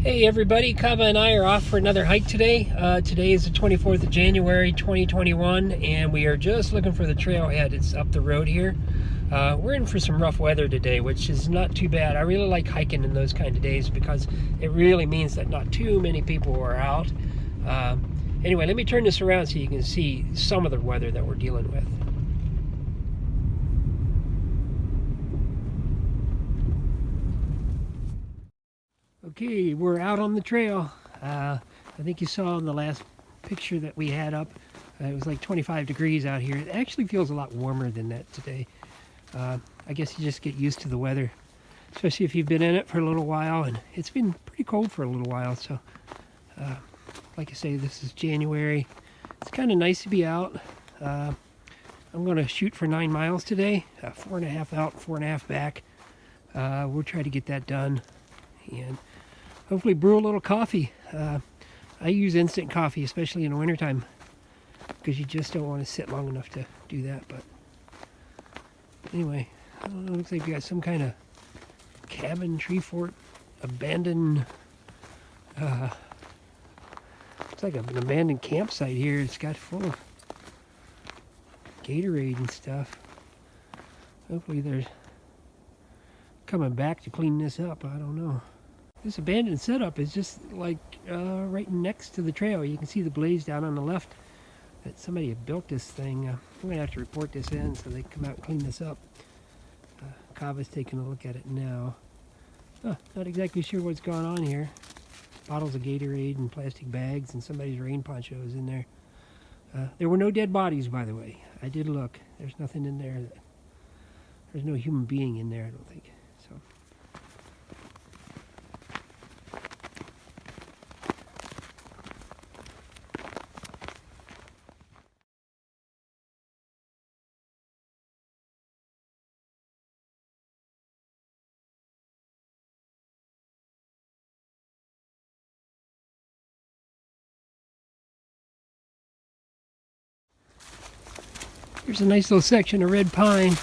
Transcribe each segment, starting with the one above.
Hey everybody, Kava and I are off for another hike today. Today is the 24th of January 2021 and we are just looking for the trailhead. It's up the road here. We're in for some rough weather today, which is not too bad. I really like hiking in those kind of days because it really means that not too many people are out. Anyway, let me turn this around so you can see some of the weather that we're dealing with. Okay, we're out on the trail. I think you saw in the last picture that we had up, it was like 25 degrees out here. It actually feels a lot warmer than that today. I guess you just get used to the weather, especially if you've been in it for a little while, and it's been pretty cold for a little while. So, like I say, this is January. It's kind of nice to be out. I'm going to shoot for 9 miles today, 4.5 out, 4.5 back. We'll try to get that done, and hopefully brew a little coffee. I use instant coffee, especially in the wintertime, because you just don't want to sit long enough to do that. But anyway, looks like we got some kind of cabin, tree fort, abandoned, it's like an abandoned campsite here. It's got full of Gatorade and stuff. Hopefully they're coming back to clean this up. I don't know. This abandoned setup is just like right next to the trail. You can see the blaze down on the left. That somebody had built this thing. I'm going to have to report this in so they come out and clean this up. Kava's taking a look at it now. Not exactly sure what's going on here. Bottles of Gatorade and plastic bags and somebody's rain ponchos in there. There were no dead bodies, by the way. I did look. There's nothing in there. There's no human being in there, I don't think. So. Here's a nice little section of red pine.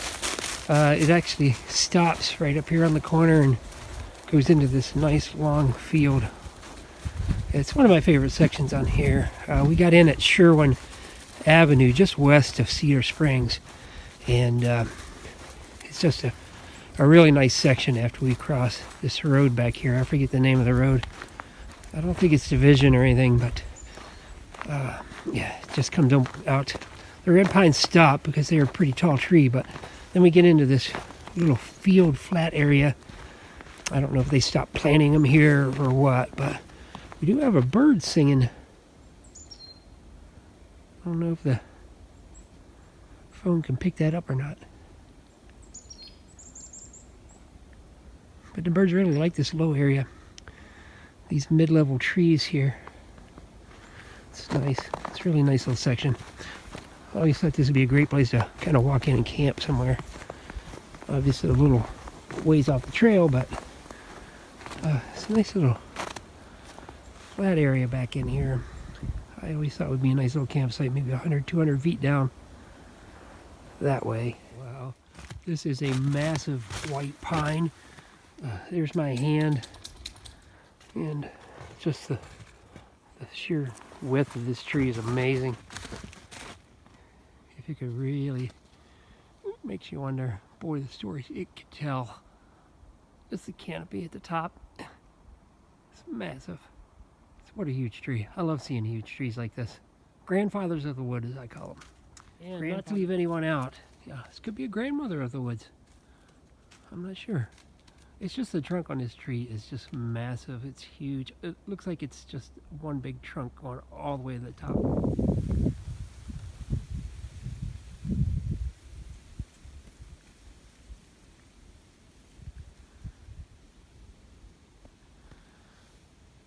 It actually stops right up here on the corner and goes into this nice long field. It's one of my favorite sections on here. We got in at Sherwin Avenue, just west of Cedar Springs, and it's just a really nice section after we cross this road back here. I forget the name of the road. I don't think it's Division or anything, but yeah, it just comes out. The red pines stop because they're a pretty tall tree, but then we get into this little field flat area. I don't know if they stopped planting them here or what, but we do have a bird singing. I don't know if the phone can pick that up or not. But the birds really like this low area. These mid-level trees here. It's nice. It's a really nice little section. I always thought this would be a great place to kind of walk in and camp somewhere. Obviously a little ways off the trail, but it's a nice little flat area back in here. I always thought it would be a nice little campsite, maybe 100, 200 feet down that way. Wow, this is a massive white pine. There's my hand, and just the sheer width of this tree is amazing. If you could really, makes you wonder, boy, the stories it could tell. Just the canopy at the top. It's massive. What a huge tree. I love seeing huge trees like this. Grandfathers of the wood, as I call them. And not to leave anyone out, yeah, this could be a grandmother of the woods. I'm not sure. It's just the trunk on this tree is just massive. It's huge. It looks like it's just one big trunk going all the way to the top.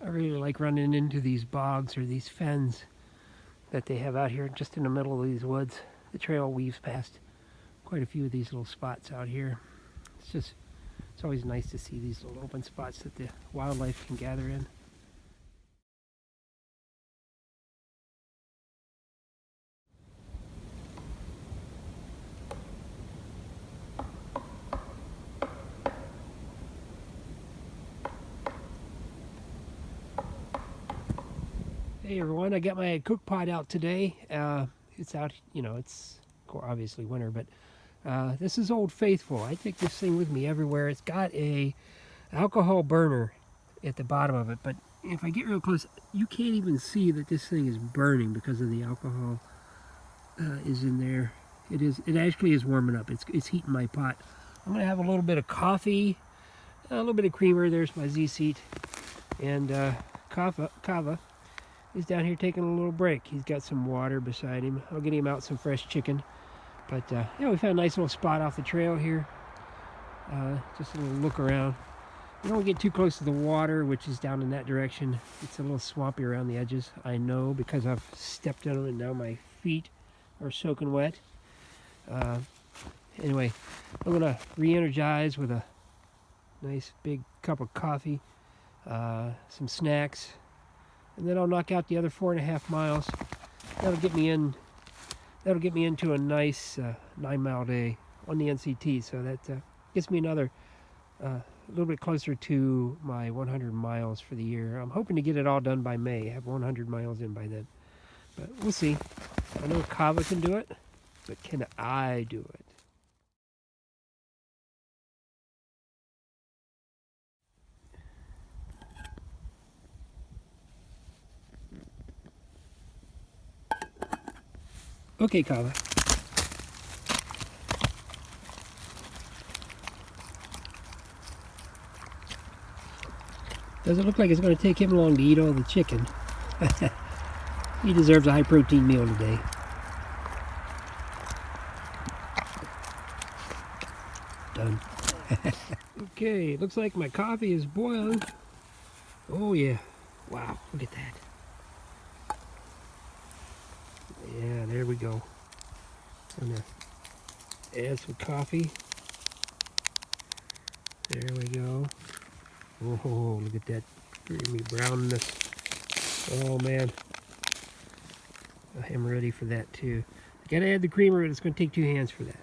I really like running into these bogs or these fens that they have out here just in the middle of these woods. The trail weaves past quite a few of these little spots out here. It's always nice to see these little open spots that the wildlife can gather in. Hey everyone, I got my cook pot out today. It's out, it's obviously winter, but this is Old Faithful. I take this thing with me everywhere. It's got a alcohol burner at the bottom of it, but if I get real close, you can't even see that this thing is burning because of the alcohol is in there. It actually is warming up. It's heating my pot. I'm gonna have a little bit of coffee, a little bit of creamer. There's my Z-seat, and Kava is down here taking a little break. He's got some water beside him. I'll get him out some fresh chicken. But yeah, we found a nice little spot off the trail here. Just a little look around. We don't get too close to the water, which is down in that direction. It's a little swampy around the edges. I know because I've stepped in them and now my feet are soaking wet. Anyway, I'm gonna re-energize with a nice big cup of coffee, some snacks, and then I'll knock out the other 4.5 miles. That'll get me into a nice 9-mile day on the NCT. So that gets me another a little bit closer to my 100 miles for the year. I'm hoping to get it all done by May. Have 100 miles in by then, but we'll see. I know Kava can do it, but can I do it? Okay, Kava. Doesn't look like it's going to take him long to eat all the chicken. He deserves a high-protein meal today. Done. Okay, looks like my coffee is boiling. Oh yeah. Wow, look at that. Yeah, there we go. I'm gonna add some coffee. There we go. Oh, look at that creamy brownness. Oh man, I am ready for that too. I gotta add the creamer, but it's gonna take 2 hands for that.